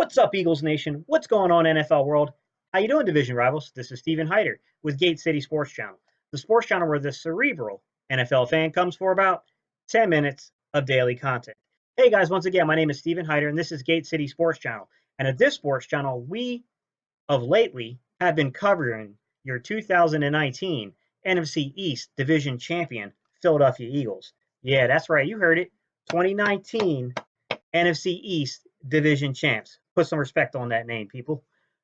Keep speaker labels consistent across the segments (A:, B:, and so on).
A: What's up, Eagles Nation? What's going on, NFL world? How you doing, division rivals? This is Stephen Hyder with Gate City Sports Channel, the sports channel where the cerebral NFL fan comes for about 10 minutes of daily content. Hey guys, once again, my name is Stephen Hyder, and this is Gate City Sports Channel. And at this sports channel, we of lately have been covering your 2019 NFC East Division champion, Philadelphia Eagles. Yeah, that's right, you heard it. 2019 NFC East Division champs. Put some respect on that name, people.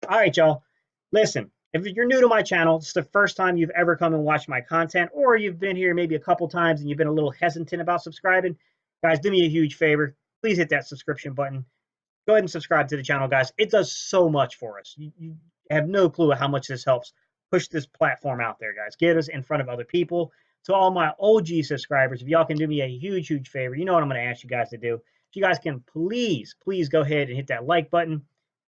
A: All right, y'all. Listen, if you're new to my channel, it's the first time you've ever come and watched my content, or you've been here maybe a couple times and you've been a little hesitant about subscribing, guys, do me a huge favor. Please hit that subscription button. Go ahead and subscribe to the channel, guys. It does so much for us. You have no clue how much this helps push this platform out there, guys. Get us in front of other people. To all my OG subscribers, if y'all can do me a huge, huge favor, you know what I'm going to ask you guys to do. If you guys can please go ahead and hit that like button.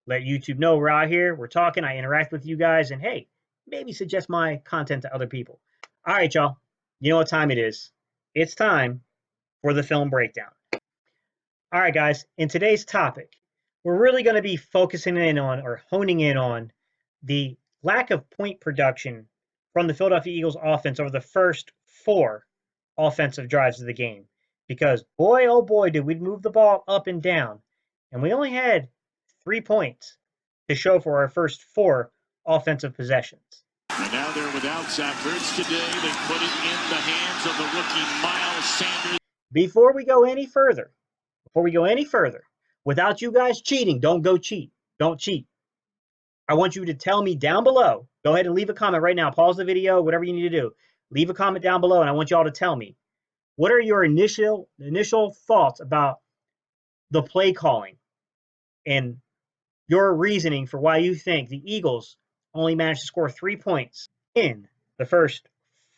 A: Let YouTube know we're out here. We're talking. I interact with you guys. And hey, maybe suggest my content to other people. All right, y'all. You know what time it is. It's time for the film breakdown. All right, guys. In today's topic, we're really going to be focusing in on or honing in on the lack of point production from the Philadelphia Eagles offense over the first 4 offensive drives of the game. Because boy, oh boy, did we move the ball up and down. And we only had 3 points to show for our first 4 offensive possessions.
B: And now they're without Zach Ertz today. They put it in the hands of the rookie Miles Sanders.
A: Before we go any further, without you guys cheating, don't go cheat. Don't cheat. I want you to tell me down below. Go ahead and leave a comment right now. Pause the video, whatever you need to do. Leave a comment down below, and I want y'all to tell me, what are your initial thoughts about the play calling and your reasoning for why you think the Eagles only managed to score 3 points in the first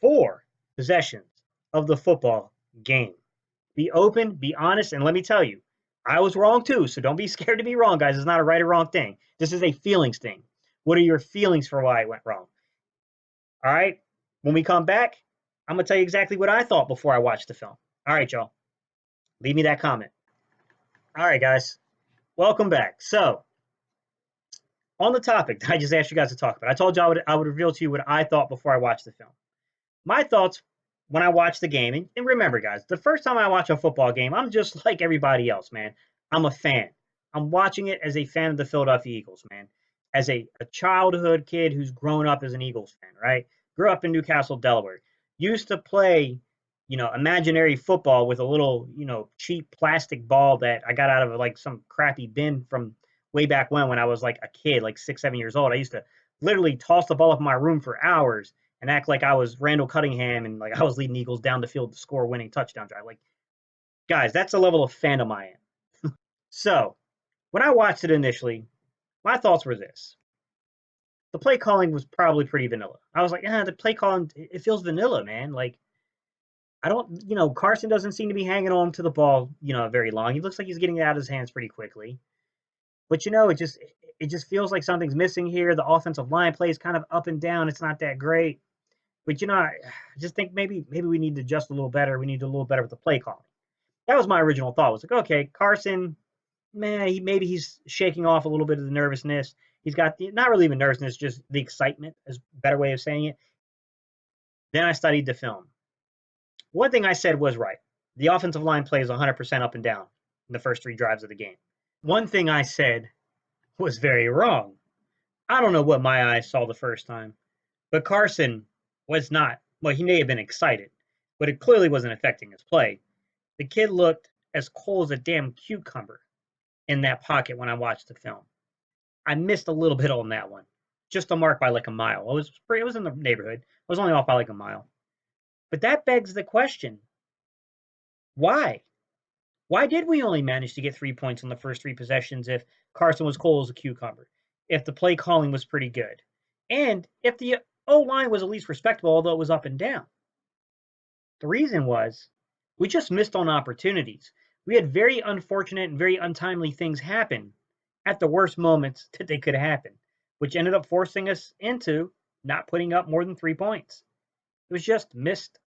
A: 4 possessions of the football game? Be open, be honest, and let me tell you, I was wrong too, so don't be scared to be wrong, guys. It's not a right or wrong thing. This is a feelings thing. What are your feelings for why it went wrong? All right? When we come back, I'm going to tell you exactly what I thought before I watched the film. All right, y'all. Leave me that comment. All right, guys. Welcome back. So, on the topic that I just asked you guys to talk about, I told you I would reveal to you what I thought before I watched the film. My thoughts when I watched the game, and remember, guys, the first time I watch a football game, I'm just like everybody else, man. I'm a fan. I'm watching it as a fan of the Philadelphia Eagles, man. As a childhood kid who's grown up as an Eagles fan, right? Grew up in Newcastle, Delaware. Used to play, imaginary football with a little, cheap plastic ball that I got out of like some crappy bin from way back when I was like a kid, like 6, 7 years old. I used to literally toss the ball up in my room for hours and act like I was Randall Cunningham and like I was leading Eagles down the field to score a winning touchdown drive. Like, guys, that's the level of fandom I am. So, when I watched it initially, my thoughts were this. The play calling was probably pretty vanilla. I was like, the play calling, it feels vanilla, man. Like, I don't, Carson doesn't seem to be hanging on to the ball, very long. He looks like he's getting it out of his hands pretty quickly. But, it just feels like something's missing here. The offensive line plays kind of up and down. It's not that great. But, I just think maybe we need to adjust a little better. We need to do a little better with the play calling. That was my original thought. I was like, okay, Carson, man, maybe he's shaking off a little bit of the nervousness. He's got not really even nervousness, just the excitement is a better way of saying it. Then I studied the film. One thing I said was right. The offensive line plays 100% up and down in the first 3 drives of the game. One thing I said was very wrong. I don't know what my eyes saw the first time, but Carson was not. Well, he may have been excited, but it clearly wasn't affecting his play. The kid looked as cold as a damn cucumber in that pocket when I watched the film. I missed a little bit on that one. Just a mark by like a mile. It was in the neighborhood. I was only off by like a mile. But that begs the question, why? Why did we only manage to get 3 points on the first 3 possessions if Carson was cold as a cucumber, if the play calling was pretty good, and if the O-line was at least respectable, although it was up and down? The reason was we just missed on opportunities. We had very unfortunate and very untimely things happen at the worst moments that they could happen, which ended up forcing us into not putting up more than 3 points. It was just missed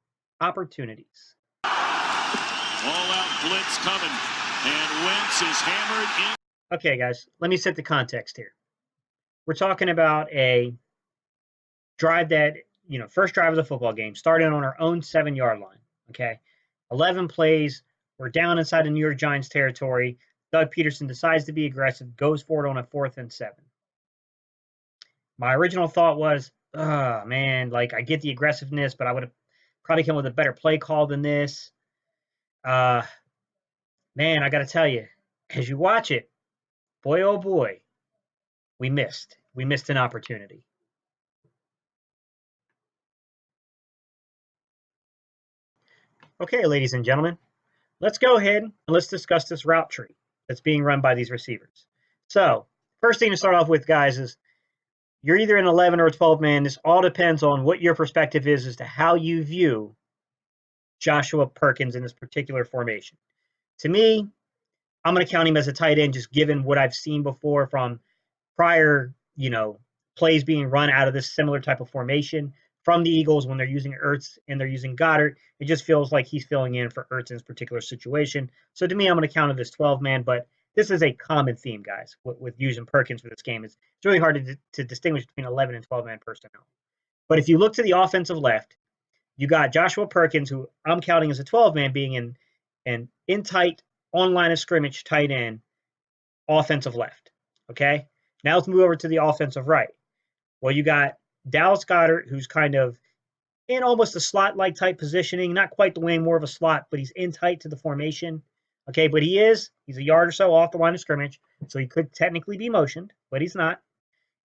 A: opportunities.
B: All-out blitz coming, and Wentz is hammered in.
A: Okay, guys, let me set the context here. We're talking about a drive that, first drive of the football game, started on our own 7-yard line. Okay. 11 plays. We're down inside the New York Giants territory. Doug Pederson decides to be aggressive, goes for it on a 4th and 7. My original thought was, oh, man, like I get the aggressiveness, but I would have probably come with a better play call than this. Man, I got to tell you, as you watch it, boy, oh boy, we missed. We missed an opportunity. Okay, ladies and gentlemen, let's go ahead and let's discuss this route tree that's being run by these receivers. So, first thing to start off with, guys, is you're either an 11 or a 12 man. This all depends on what your perspective is as to how you view Joshua Perkins in this particular formation. To me, I'm going to count him as a tight end just given what I've seen before from prior, plays being run out of this similar type of formation from the Eagles when they're using Ertz and they're using Goddard. It just feels like he's filling in for Ertz in this particular situation. So to me, I'm going to count it as 12-man, but this is a common theme, guys, with using Perkins for this game. It's really hard to distinguish between 11 and 12-man personnel. But if you look to the offensive left, you got Joshua Perkins, who I'm counting as a 12-man, being in tight, on line of scrimmage tight end, offensive left. Okay? Now let's move over to the offensive right. Well, you got Dallas Goedert, who's kind of in almost a slot-like type positioning, not quite the wing, more of a slot, but he's in tight to the formation. Okay, but he's a yard or so off the line of scrimmage, so he could technically be motioned, but he's not.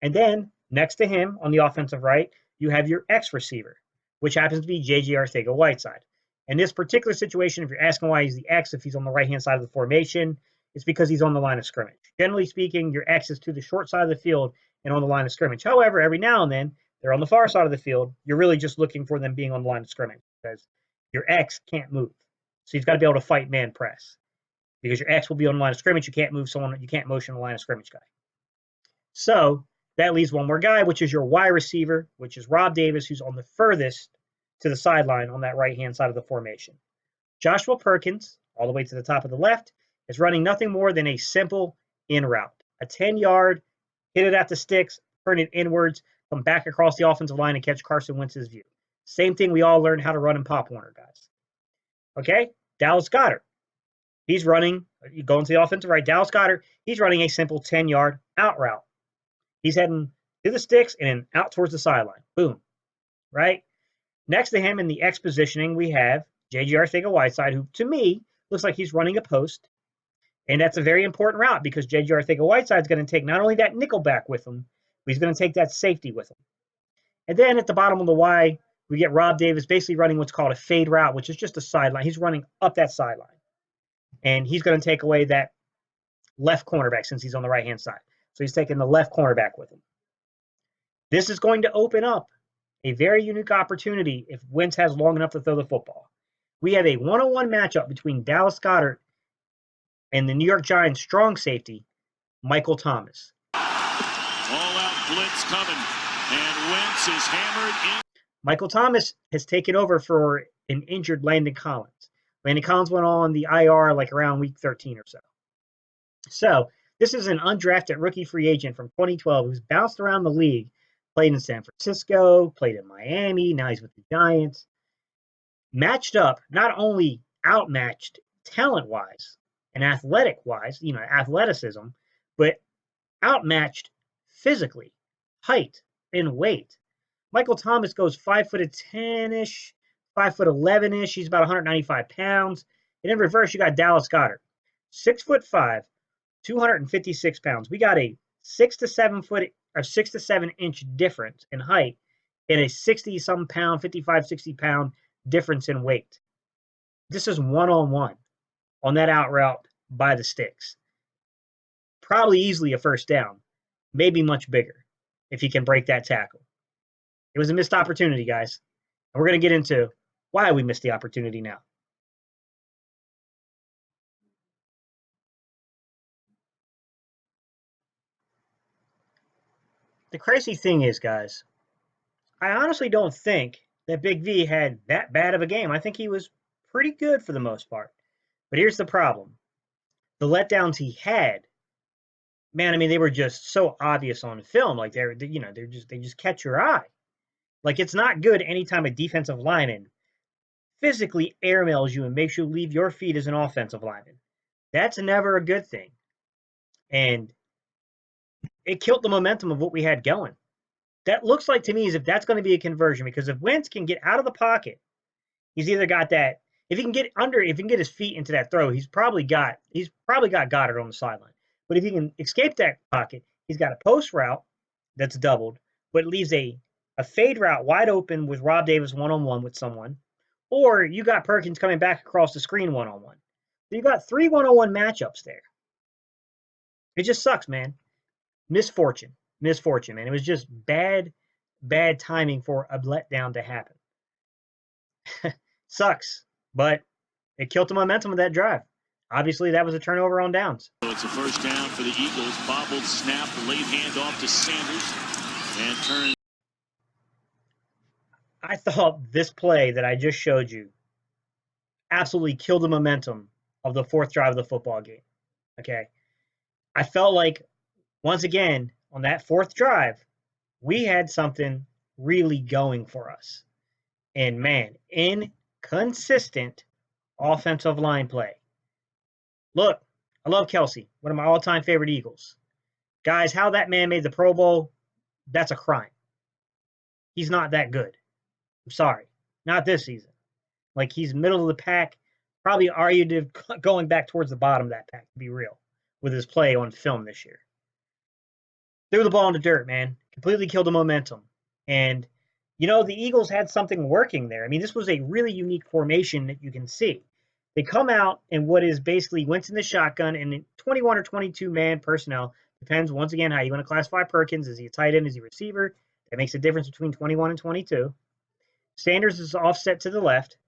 A: And then next to him on the offensive right, you have your X receiver, which happens to be J.J. Arcega-Whiteside. In this particular situation, if you're asking why he's the X, if he's on the right-hand side of the formation, it's because he's on the line of scrimmage. Generally speaking, your X is to the short side of the field and on the line of scrimmage. However, every now and then, they're on the far side of the field. You're really just looking for them being on the line of scrimmage because your X can't move. So he's got to be able to fight man press. Because your X will be on the line of scrimmage, you can't move someone, you can't motion the line of scrimmage guy. So that leaves one more guy, which is your Y receiver, which is Rob Davis, who's on the furthest to the sideline on that right-hand side of the formation. Joshua Perkins, all the way to the top of the left, is running nothing more than a simple in route. A 10-yard, hit it at the sticks, turn it inwards, come back across the offensive line and catch Carson Wentz's view. Same thing we all learned how to run in Pop Warner, guys. Okay? Dallas Goedert. He's running, you go into the offensive right, Dallas Goedert, he's running a simple 10-yard out route. He's heading to the sticks and then out towards the sideline. Boom. Right? Next to him in the X positioning, we have J.J. Arcega-Whiteside, who to me looks like he's running a post. And that's a very important route because J.J. Arcega-Whiteside is going to take not only that nickel back with him, but he's going to take that safety with him. And then at the bottom of the Y, we get Rob Davis basically running what's called a fade route, which is just a sideline. He's running up that sideline. And he's going to take away that left cornerback since he's on the right-hand side. So he's taking the left cornerback with him. This is going to open up a very unique opportunity if Wentz has long enough to throw the football. We have a one-on-one matchup between Dallas Goedert and the New York Giants strong safety, Michael Thomas.
B: All-out blitz coming, and Wentz is hammered in.
A: Michael Thomas has taken over for an injured Landon Collins. Landon Collins went on the IR like around week 13 or so. So this is an undrafted rookie free agent from 2012 who's bounced around the league, played in San Francisco, played in Miami, now he's with the Giants. Matched up, not only outmatched talent-wise and athletic-wise, athleticism, but outmatched physically, height and weight. Michael Thomas goes 5'10-ish, 5'11-ish. He's about 195 pounds. And in reverse, you got Dallas Goedert, 6'5", 256 pounds. We got a 6 to 7 inch difference in height and a 60-some pound, 55, 60 pound difference in weight. This is one-on-one on that out route by the sticks. Probably easily a first down, maybe much bigger if he can break that tackle. It was a missed opportunity, guys. And we're going to get into why we missed the opportunity now. The crazy thing is, guys, I honestly don't think that Big V had that bad of a game. I think he was pretty good for the most part. But here's the problem. The letdowns he had man, I mean, they were just so obvious on film. Like they just catch your eye. Like it's not good anytime a defensive lineman physically airmails you and makes you leave your feet as an offensive lineman. That's never a good thing. And it killed the momentum of what we had going. That looks like to me as if that's going to be a conversion because if Wentz can get out of the pocket, he's either got that. If he can get under, if he can get his feet into that throw, he's probably got Goddard on the sideline. But if he can escape that pocket, he's got a post route that's doubled, but it leaves a fade route wide open with Rob Davis one on one with someone, or you got Perkins coming back across the screen one on one. So you got 3 one-on-one matchups there. It just sucks, man. Misfortune, man. It was just bad timing for a letdown to happen. Sucks, but it killed the momentum of that drive. Obviously, that was a turnover on downs.
B: So it's a first down for the Eagles. Bobbled snap, late handoff to Sanders, and turn.
A: I thought this play that I just showed you absolutely killed the momentum of the fourth drive of the football game. Okay. I felt like, once again, on that fourth drive, we had something really going for us. And man, inconsistent offensive line play. Look, I love Kelsey, one of my all-time favorite Eagles. Guys, how that man made the Pro Bowl, that's a crime. He's not that good. I'm sorry. Not this season. Like, he's middle of the pack, probably argued going back towards the bottom of that pack, to be real, with his play on film this year. Threw the ball in the dirt, man. Completely killed the momentum. And, the Eagles had something working there. I mean, this was a really unique formation that you can see. They come out in what is basically Wentz in the shotgun and 21 or 22 man personnel. Depends, once again, how you want to classify Perkins. Is he a tight end? Is he a receiver? That makes a difference between 21 and 22. Sanders is offset to the left.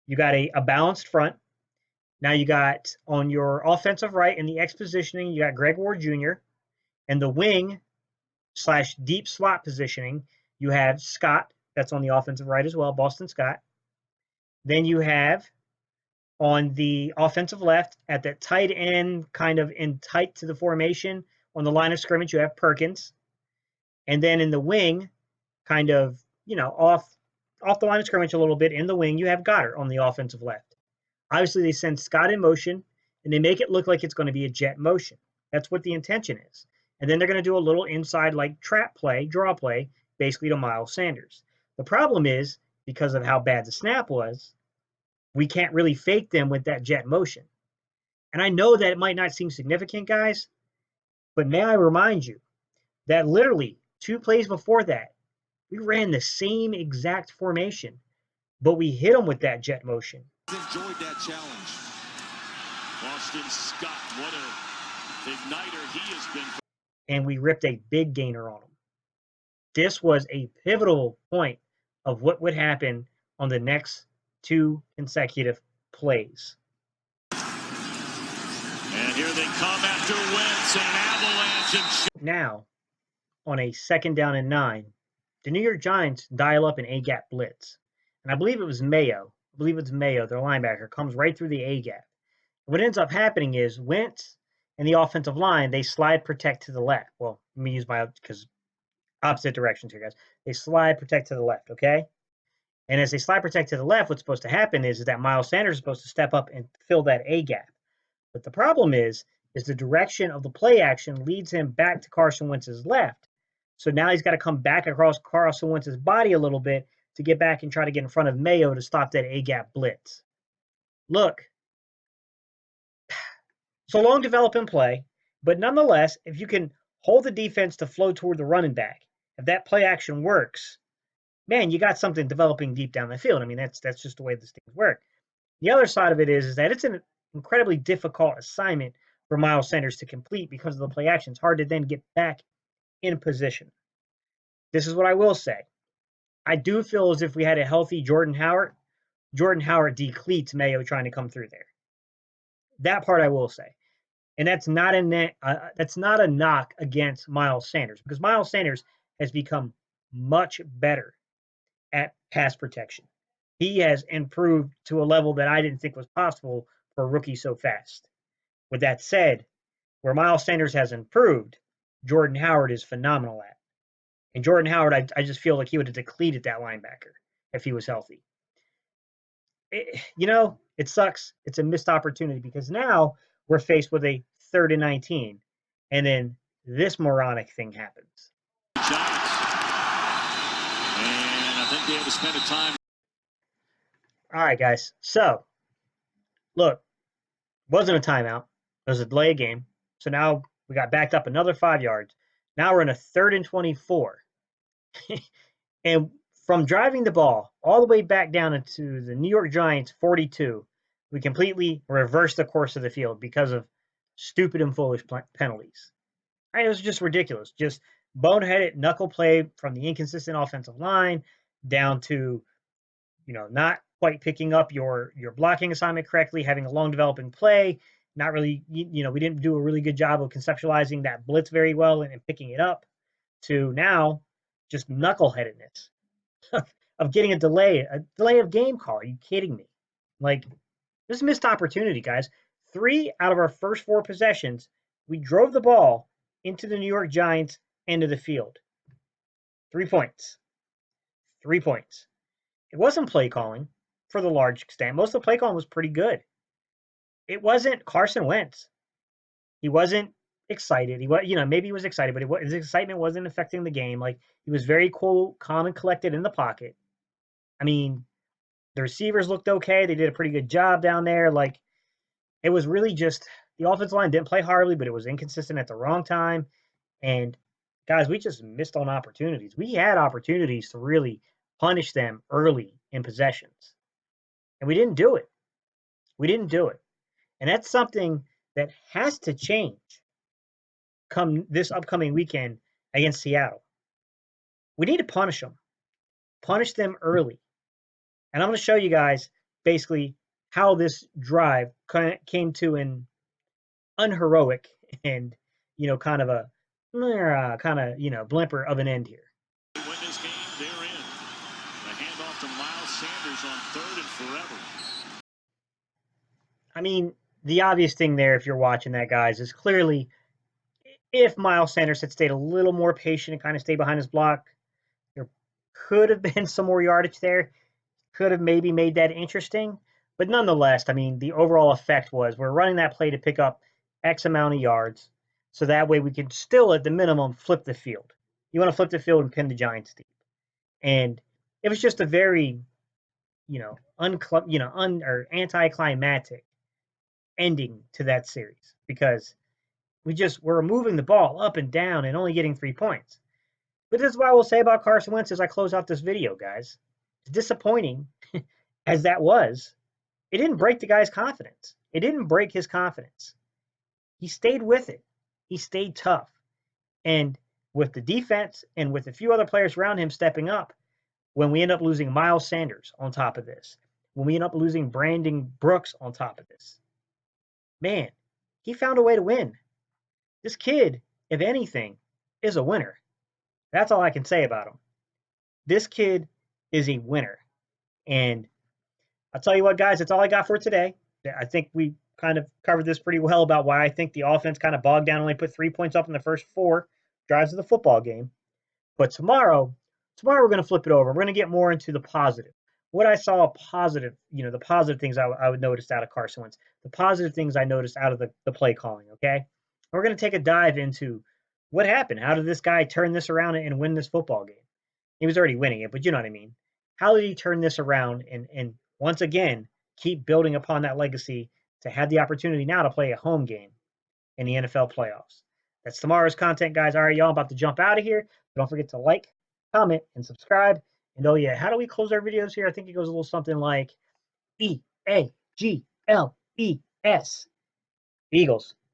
A: You got a balanced front. Now you got on your offensive right in the X positioning, you got Greg Ward Jr. And the wing / deep slot positioning, you have Scott. That's on the offensive right as well, Boston Scott. Then you have on the offensive left at that tight end, kind of in tight to the formation on the line of scrimmage, you have Perkins. And then in the wing, kind of, off the line of scrimmage a little bit in the wing, you have Goddard on the offensive left. Obviously, they send Scott in motion, and they make it look like it's going to be a jet motion. That's what the intention is. And then they're going to do a little inside, like trap play, draw play, basically to Miles Sanders. The problem is, because of how bad the snap was, we can't really fake them with that jet motion. And I know that it might not seem significant, guys, but may I remind you that literally 2 plays before that, we ran the same exact formation, but we hit them with that jet motion.
B: Enjoyed that challenge. Boston Scott, what a igniter he has been.
A: And we ripped a big gainer on them. This was a pivotal point of what would happen on the next 2 consecutive plays.
B: And here they come after Wentz and an avalanche.
A: Now, on a 2nd down and 9, the New York Giants dial up an A-gap blitz. And I believe it was Mayo. Their linebacker, comes right through the A-gap. What ends up happening is Wentz and the offensive line, they slide protect to the left. Well, let me use because opposite directions here, guys. They slide protect to the left, okay? And as they slide protect to the left, what's supposed to happen is that Miles Sanders is supposed to step up and fill that A-gap. But the problem is the direction of the play action leads him back to Carson Wentz's left. So now he's got to come back across Carson Wentz's body a little bit to get back and try to get in front of Mayo to stop that A-gap blitz. Look, it's a long developing play, but nonetheless, if you can hold the defense to flow toward the running back, if that play action works, man, you got something developing deep down the field. I mean, that's just the way these things work. The other side of it is that it's an incredibly difficult assignment for Miles Sanders to complete because of the play action. It's hard to then get back in position. This is what I will say. I do feel as if we had a healthy Jordan Howard decleats Mayo trying to come through there. That part I will say. And that's not a knock against Miles Sanders, because Miles Sanders has become much better at pass protection. He has improved to a level that I didn't think was possible for a rookie so fast. With that said, Where Miles Sanders has improved, Jordan Howard is phenomenal at. And Jordan Howard, I just feel like he would have depleted that linebacker if he was healthy. It sucks. It's a missed opportunity because now we're faced with a 3rd and 19, and then this moronic thing happens.
B: Giants. And I think they had to spend a time.
A: All right, guys. So, look, wasn't a timeout. It was a delay of game. So now we got backed up another 5 yards. Now we're in a 3rd and 24. And from driving the ball all the way back down into the New York Giants 42, we completely reversed the course of the field because of stupid and foolish penalties. It was just ridiculous. Just boneheaded knuckle play from the inconsistent offensive line down to, not quite picking up your blocking assignment correctly, having a long developing play, not really, we didn't do a really good job of conceptualizing that blitz very well and picking it up, to now just knuckleheadedness of getting a delay of game call. Are you kidding me? Like, this is a missed opportunity, guys. 3 out of our first 4 possessions, we drove the ball into the New York Giants end of the field. 3 points. 3 points. It wasn't play calling for the large extent. Most of the play calling was pretty good. It wasn't Carson Wentz. He wasn't excited. He was, maybe he was excited, but his excitement wasn't affecting the game. Like, he was very cool, calm, and collected in the pocket. I mean, the receivers looked okay. They did a pretty good job down there. Like, it was really just the offensive line didn't play horribly, but it was inconsistent at the wrong time. And guys, we just missed on opportunities. We had opportunities to really punish them early in possessions, and we didn't do it. We didn't do it. And that's something that has to change come this upcoming weekend against Seattle. We need to punish them early. And I'm going to show you guys basically how this drive came to an unheroic and, kind of a blimper of an end here.
B: Win this game, they're in. The handoff to Miles Sanders on 3rd and forever.
A: I mean, the obvious thing there, if you're watching that, guys, is clearly if Miles Sanders had stayed a little more patient and kind of stayed behind his block, there could have been some more yardage there. Could have maybe made that interesting. But nonetheless, I mean, the overall effect was we're running that play to pick up X amount of yards. So that way we can still, at the minimum, flip the field. You want to flip the field and pin the Giants deep. And it was just a very, anticlimactic ending to that series because we're moving the ball up and down and only getting 3 points. But this is what I will say about Carson Wentz as I close out this video, guys. As disappointing as that was, it didn't break the guy's confidence. It didn't break his confidence. He stayed with it. He stayed tough. And with the defense and with a few other players around him stepping up, when we end up losing Miles Sanders on top of this, when we end up losing Brandon Brooks on top of this, man, he found a way to win. This kid, if anything, is a winner. That's all I can say about him. This kid is a winner. And I'll tell you what, guys, that's all I got for today. I think we kind of covered this pretty well about why I think the offense kind of bogged down, only put 3 points up in the first 4 drives of the football game. But tomorrow we're going to flip it over. We're going to get more into the positive. What I saw positive, the positive things I would notice out of Carson Wentz, the positive things I noticed out of the play calling, okay? We're going to take a dive into what happened. How did this guy turn this around and win this football game? He was already winning it, but you know what I mean. How did he turn this around and once again keep building upon that legacy to have the opportunity now to play a home game in the NFL playoffs? That's tomorrow's content, guys. All right, y'all, I'm about to jump out of here. Don't forget to like, comment, and subscribe. And oh yeah, how do we close our videos here? I think it goes a little something like EAGLES. Eagles.